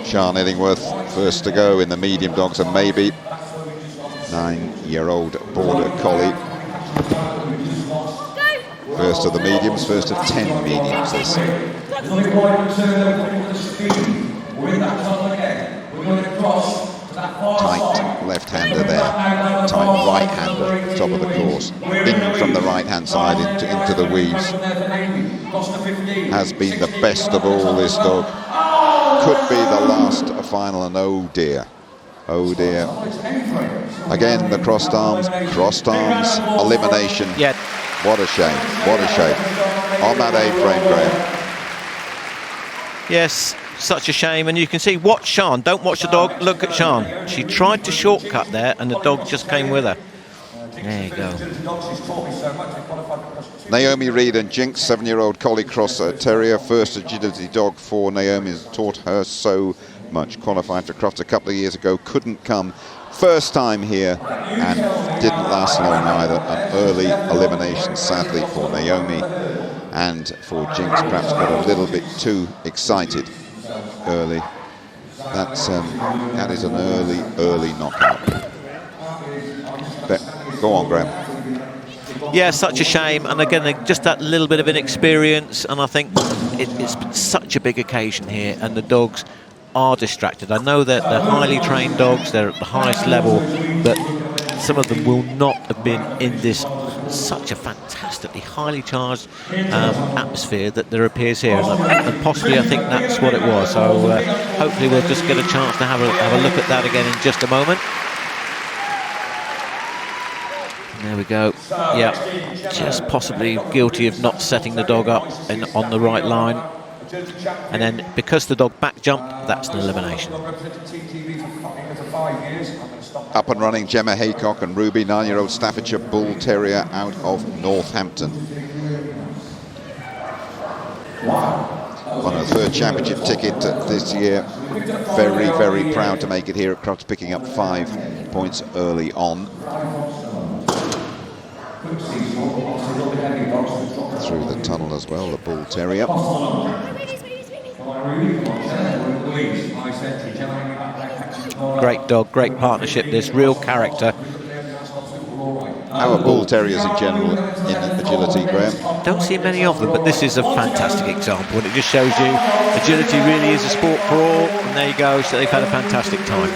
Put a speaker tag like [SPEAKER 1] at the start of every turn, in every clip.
[SPEAKER 1] Sian Illingworth, first to go in the medium dogs, and maybe 9-year-old border collie. First of the mediums, first of 10 mediums this. Tight left-hander there, tight right-hander, top of the course. In from the right-hand side into the weaves. Has been the best of all, this dog. Could be the last final, and oh dear. Oh dear. Again, the crossed arms, elimination.
[SPEAKER 2] Yeah.
[SPEAKER 1] What a shame, what a shame. On that A-frame, Graham.
[SPEAKER 2] Yes, such a shame. And you can see, watch Sian, don't watch the dog, look at Sian. She tried to shortcut there and the dog just came with her. There you go.
[SPEAKER 1] Naomi Reid and Jinx, 7-year-old collie cross terrier, first agility dog for Naomi, has taught her so much. Qualified for Crufts a couple of years ago, couldn't come. First time here and didn't last long either. An early elimination, sadly, for Naomi, and for Jinx perhaps got a little bit too excited early. That is an early knockout. But go on, Graham.
[SPEAKER 2] Yeah, such a shame, and again, just that little bit of inexperience, and I think it's such a big occasion here, and the dogs are distracted. I know that they're highly trained dogs, they're at the highest level, but some of them will not have been in this such a fantastically highly charged atmosphere that there appears here, and possibly I think that's what it was. So hopefully we'll just get a chance to have a look at that again in just a moment. There we go. Yeah, just possibly guilty of not setting the dog up on the right line. And then because the dog back jumped, that's an elimination.
[SPEAKER 1] Up and running, Gemma Haycock and Ruby, 9-year-old Staffordshire Bull Terrier out of Northampton. On her third championship ticket this year. Very, very proud to make it here at Crufts, picking up 5 points early on. Through the tunnel as well, the Bull Terrier.
[SPEAKER 2] Great dog, great partnership, this real character.
[SPEAKER 1] Our Bull Terriers in general in agility, Graham?
[SPEAKER 2] Don't see many of them, but this is a fantastic example, and it just shows you agility really is a sport for all, and there you go, so they've had a fantastic time.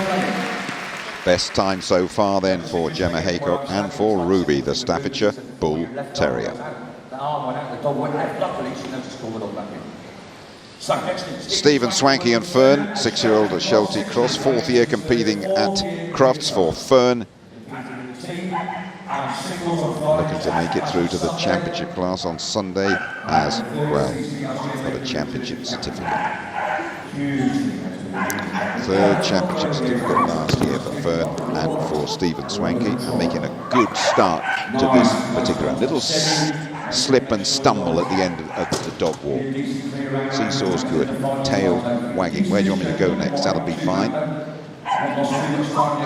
[SPEAKER 1] Best time so far then for Gemma Haycock and for Ruby, the Staffordshire Bull Terrier. Stephen Swanky and Fern, 6-year-old at Shelty Cross, 4th year competing at Crufts for Fern. Looking to make it through to the championship class on Sunday as well. Got a championship certificate. 3rd championship certificate last year for Fern and for Stephen Swanky, and making a good start to this particular little slip and stumble at the end of the dog walk. Seesaw's good, tail wagging. Where do you want me to go next? That'll be fine.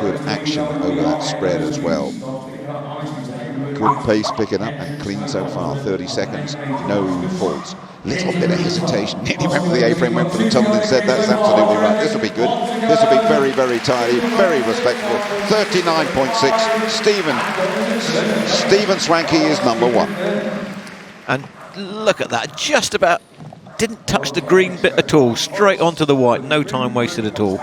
[SPEAKER 1] Good action over that spread as well. Good pace picking up and clean so far, 30 seconds, no faults. Little bit of hesitation, nearly went for the A-frame, went for the tumble instead. That's absolutely right. This will be good. This will be very, very tidy, very respectable. 39.6. Stephen Swanky is number 1.
[SPEAKER 2] And look at that, just about didn't touch the green bit at all, straight onto the white, no time wasted at all.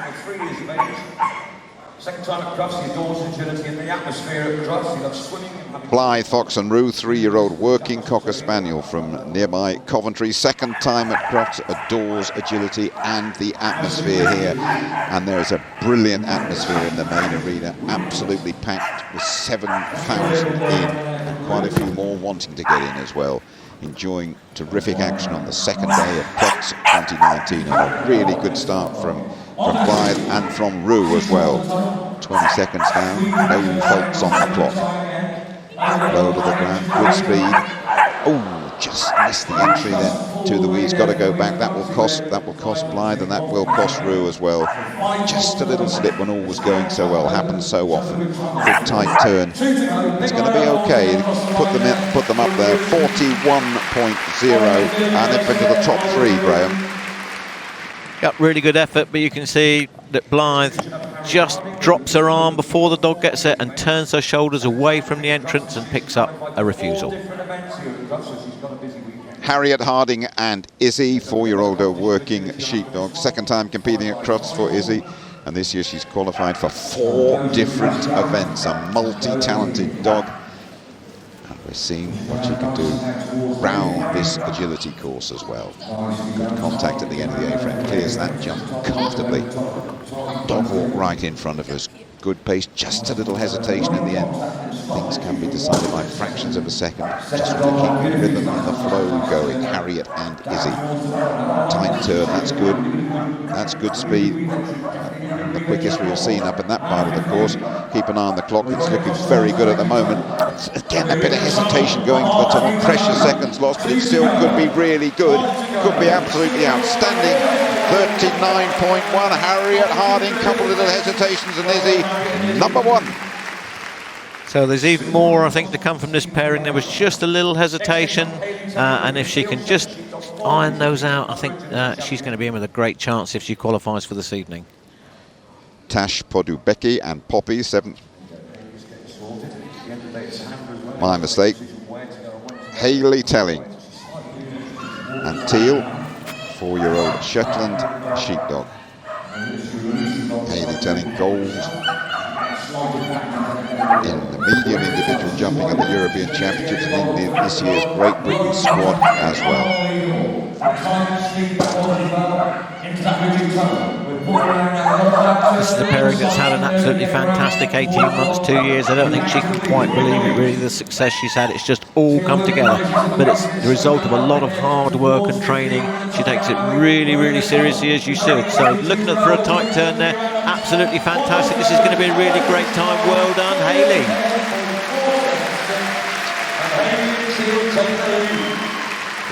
[SPEAKER 3] Second time at Crufts, he adores agility in the atmosphere at Crufts. He loves swimming.
[SPEAKER 1] Blythe Fox and Rue, 3-year-old working Cocker Spaniel from nearby Coventry. Second time at Crufts, adores agility and the atmosphere here. And there is a brilliant atmosphere in the main arena, absolutely packed with 7,000 in, and quite a few more wanting to get in as well. Enjoying terrific action on the second day of Crufts 2019, and a really good start from Blythe and from Rue as well. 20 seconds down, no faults on the clock. Low to the ground, good speed. Oh, just missed the entry then to the weeds. Got to go back. That will cost Blythe, and that will cost Rue as well. Just a little slip when all was going so well. Happens so often. Good tight turn. It's going to be okay. Put them up there. 41.0, and they've been to the top 3, Graham.
[SPEAKER 2] Yep, really good effort, but you can see that Blythe just drops her arm before the dog gets it and turns her shoulders away from the entrance and picks up a refusal.
[SPEAKER 1] Harriet Harding and Izzy, 4-year-old working sheepdog. Second time competing at Crufts for Izzy, and this year she's qualified for 4 different events. A multi-talented dog. We're seeing what she can do round this agility course as well. Good contact at the end of the A-frame, clears that jump comfortably. Dog walk right in front of her, good pace, just a little hesitation at the end. Things can be decided by fractions of a second. Just want to keep the rhythm and the flow going. Harriet and Izzy. Tight turn, that's good. That's good speed. The quickest we've seen up in that part of the course. Keep an eye on the clock, it's looking very good at the moment. Again, a bit of hesitation going to the top. Precious seconds lost, but it still could be really good. Could be absolutely outstanding. 39.1, Harriet Harding, couple of little hesitations, and Izzy, number 1.
[SPEAKER 2] So there's even more, I think, to come from this pairing. There was just a little hesitation, and if she can just iron those out, I think she's going to be in with a great chance if she qualifies for this evening.
[SPEAKER 1] Tash Podubecki and Poppy, 7th. My mistake. Hayley Telling and Teal, 4-year-old Shetland sheepdog. Hayley Telling gold in the medium individual jumping at the European Championships and in this year's Great Britain squad as well.
[SPEAKER 2] This is a pairing that's had an absolutely fantastic 18 months, 2 years. I don't think she can quite believe it, really, the success she's had. It's just all come together. But it's the result of a lot of hard work and training. She takes it really, really seriously, as you said. So looking for a tight turn there, absolutely fantastic. This is going to be a really great time. Well done, Hayley.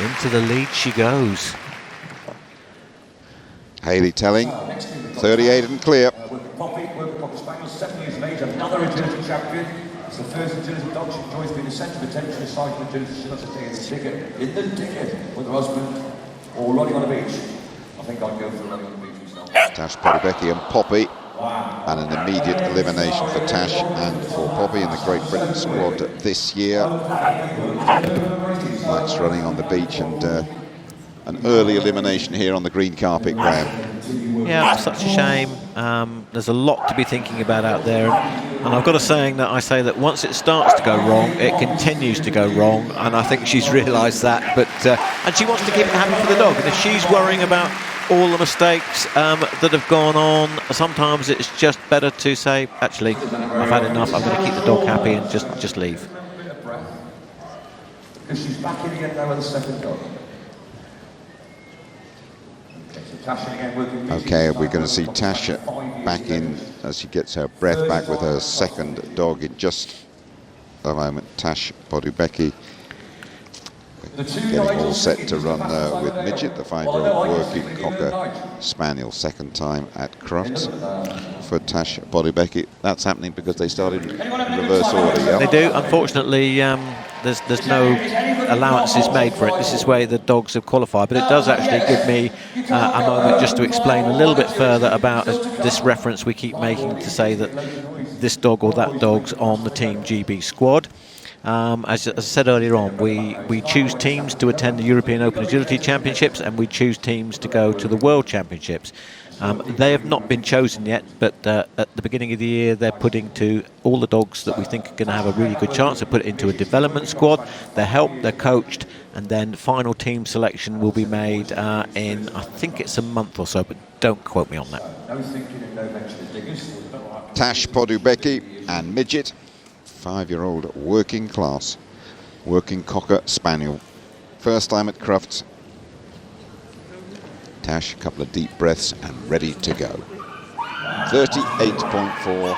[SPEAKER 2] Into the lead she goes.
[SPEAKER 1] Hayley Telling, 38 and clear.
[SPEAKER 3] Cocker Spaniel, 7 years of age, another agility champion. It's the first agility dog she enjoys being a centre of attention aside from agility. She loves to take in the ticket with her husband or running on the beach. I think I'd go for running on the beach myself.
[SPEAKER 1] Tash Podubecki and Poppy. And an immediate elimination for Tash and for Poppy in the Great Britain squad this year. Max running on the beach, and an early elimination here on the green carpet, Graham.
[SPEAKER 2] Yeah, such a shame. There's a lot to be thinking about out there, and I've got to say that once it starts to go wrong, it continues to go wrong, and I think she's realised that. But and she wants to keep it happy for the dog, and if she's worrying about all the mistakes that have gone on, sometimes it's just better to say, actually, I've had enough. I'm going to keep the dog happy and just leave.
[SPEAKER 3] Because she's back in again now with the second dog.
[SPEAKER 1] Okay, we're going to see Tasha back in as she gets her breath back with her second dog in just a moment. Tash Podubecki getting all set to run with Midget, the 5-year-old working Cocker Spaniel, second time at Crufts for Tash Podubecki. That's happening because they started in reverse order, yeah?
[SPEAKER 2] They do. Unfortunately, there's no allowances made for it. This is where the dogs have qualified, but it does actually give me a moment just to explain a little bit further about this reference we keep making to say that this dog or that dog's on the Team GB squad. As I said earlier on, we choose teams to attend the European Open Agility Championships, and we choose teams to go to the World Championships. They have not been chosen yet, but at the beginning of the year they're putting to all the dogs that we think are going to have a really good chance. They put it into a development squad, they're helped, they're coached, and then final team selection will be made in, I think it's a month or so, but don't quote me on that.
[SPEAKER 1] Tash Podubecki and Midget, 5-year-old working class, working Cocker Spaniel. First time at Crufts. Tash, a couple of deep breaths and ready to go. 38.4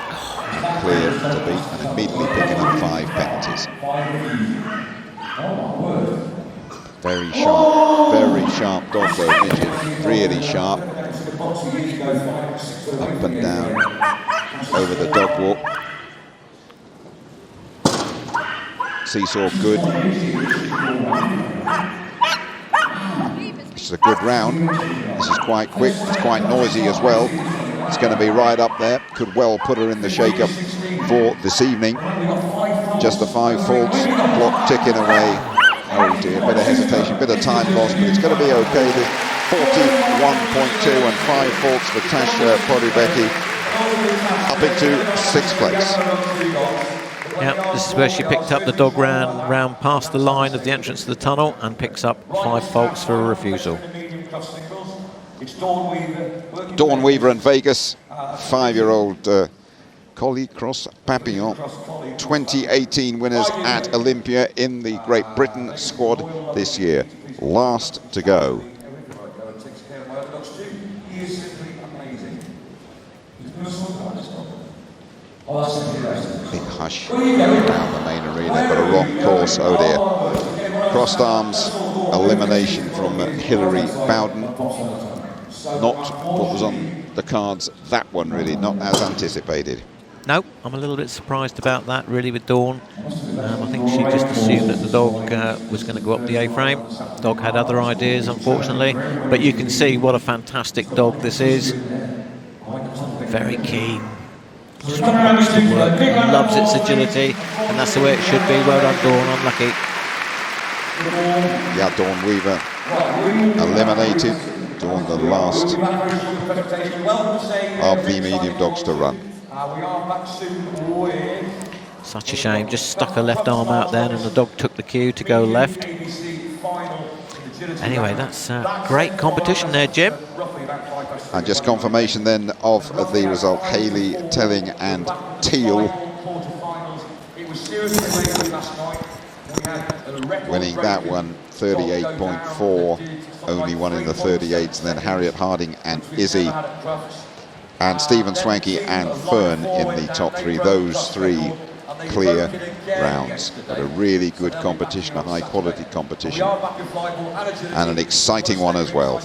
[SPEAKER 1] and clear to beat, and immediately picking up 5 penalties. Very sharp dog though, Midget. Really sharp. Up and down over the dog walk. Seesaw good. This is a good round. This is quite quick. It's quite noisy as well. It's going to be right up there. Could well put her in the shake-up for this evening. Just the 5 faults. Clock ticking away. Oh dear, bit of hesitation, bit of time lost, but it's going to be okay. There's 41.2 and 5 faults for Tasha Podubecki, up into 6th place.
[SPEAKER 2] Yeah, this is where she picked up the dog round past the line of the entrance to the tunnel and picks up 5 faults for a refusal.
[SPEAKER 1] Dawn Weaver and Vegas, 5-year-old Collie Cross Papillon, 2018 winners at Olympia in the Great Britain squad this year. Last to go. Big hush around the main arena, but a wrong course, oh dear. Crossed arms, elimination from Hilary Bowden. Not what was on the cards, that one really, not as anticipated.
[SPEAKER 2] No, I'm a little bit surprised about that really with Dawn. I think she just assumed that the dog was going to go up the A-frame. The dog had other ideas, unfortunately, but you can see what a fantastic dog this is. Very keen. Just wants to work, loves its agility, and that's the way it should be. Well done, Dawn, unlucky.
[SPEAKER 1] Yeah, Dawn Weaver eliminated. Dawn the last of the medium dogs to run.
[SPEAKER 2] Such a shame, just stuck her left arm out then and the dog took the cue to go left. Anyway, that's great competition there, Jim.
[SPEAKER 1] And just confirmation then of the result, Haley, Telling and Teal winning that one, 38.4, only one in the 38s, and then Harriet Harding and Izzy and Stephen Swanky and Fern in the top 3. Those 3 clear rounds. But a really good competition, a high quality competition, and an exciting one as well.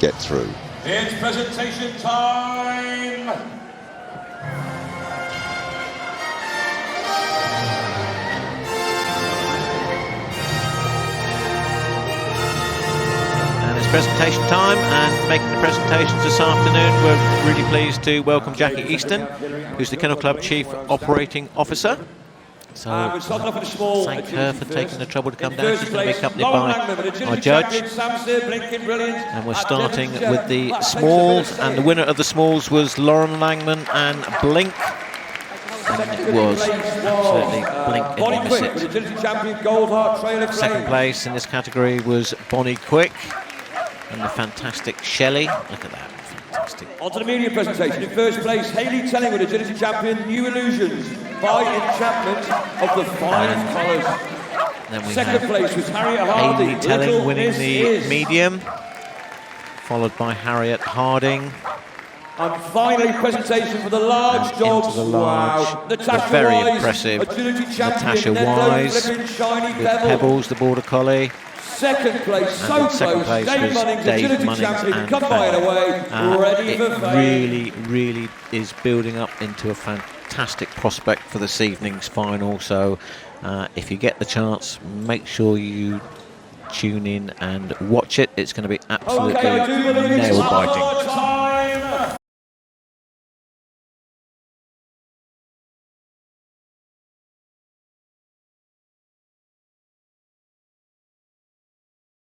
[SPEAKER 1] Get through.
[SPEAKER 3] It's presentation time!
[SPEAKER 2] And it's presentation time, and making the presentations this afternoon, we're really pleased to welcome Jackie Easton, who's the Kennel Club Chief Operating Officer. So
[SPEAKER 3] we're starting off with a small
[SPEAKER 2] thank her for
[SPEAKER 3] agility
[SPEAKER 2] taking the trouble to come
[SPEAKER 3] In
[SPEAKER 2] down.
[SPEAKER 3] first
[SPEAKER 2] She's going to be
[SPEAKER 3] place,
[SPEAKER 2] accompanied
[SPEAKER 3] Lauren
[SPEAKER 2] by
[SPEAKER 3] Langman with agility
[SPEAKER 2] our judge.
[SPEAKER 3] champion, Samson, blinking brilliant.
[SPEAKER 2] And we're
[SPEAKER 3] At
[SPEAKER 2] starting
[SPEAKER 3] Devonshire,
[SPEAKER 2] with the
[SPEAKER 3] Black
[SPEAKER 2] smalls,
[SPEAKER 3] Flexibility.
[SPEAKER 2] and the winner of the smalls was Lauren Langman and Blink. And it was absolutely Blink in
[SPEAKER 3] Bonnie
[SPEAKER 2] the
[SPEAKER 3] Quick
[SPEAKER 2] sit.
[SPEAKER 3] with agility champion, Gold Heart Trail of
[SPEAKER 2] Second
[SPEAKER 3] Flame.
[SPEAKER 2] place in this category was Bonnie Quick and the fantastic Shelley. Look at that, fantastic.
[SPEAKER 3] On to the media presentation. In first place, Hayley Telling with agility champion, New Illusions by enchantment of the five colours.
[SPEAKER 2] Then we
[SPEAKER 3] Second
[SPEAKER 2] have
[SPEAKER 3] place was Harriet Hardy.
[SPEAKER 2] Hayley Telling
[SPEAKER 3] Little
[SPEAKER 2] winning
[SPEAKER 3] Miss
[SPEAKER 2] the
[SPEAKER 3] Is.
[SPEAKER 2] medium, followed by Harriet Harding.
[SPEAKER 3] And finally, presentation for the large
[SPEAKER 2] And
[SPEAKER 3] dogs.
[SPEAKER 2] into the large,
[SPEAKER 3] Wow.
[SPEAKER 2] the
[SPEAKER 3] Natasha
[SPEAKER 2] very
[SPEAKER 3] Wise,
[SPEAKER 2] impressive
[SPEAKER 3] agility champion,
[SPEAKER 2] Natasha
[SPEAKER 3] Netto
[SPEAKER 2] Wise
[SPEAKER 3] flipping shiny
[SPEAKER 2] with
[SPEAKER 3] pebble.
[SPEAKER 2] Pebbles, the Border Collie.
[SPEAKER 3] Second place, so
[SPEAKER 2] And second
[SPEAKER 3] close.
[SPEAKER 2] place
[SPEAKER 3] Dave
[SPEAKER 2] was
[SPEAKER 3] Munnings,
[SPEAKER 2] Dave
[SPEAKER 3] agility
[SPEAKER 2] Munnings
[SPEAKER 3] champion,
[SPEAKER 2] and
[SPEAKER 3] come by and
[SPEAKER 2] Faye.
[SPEAKER 3] away, ready for
[SPEAKER 2] It
[SPEAKER 3] fame.
[SPEAKER 2] really is building up into a fantastic prospect for this evening's final. So if you get the chance, make sure you tune in and watch it. It's going to be absolutely
[SPEAKER 3] Okay, I do believe it's
[SPEAKER 2] nail-biting.
[SPEAKER 3] time.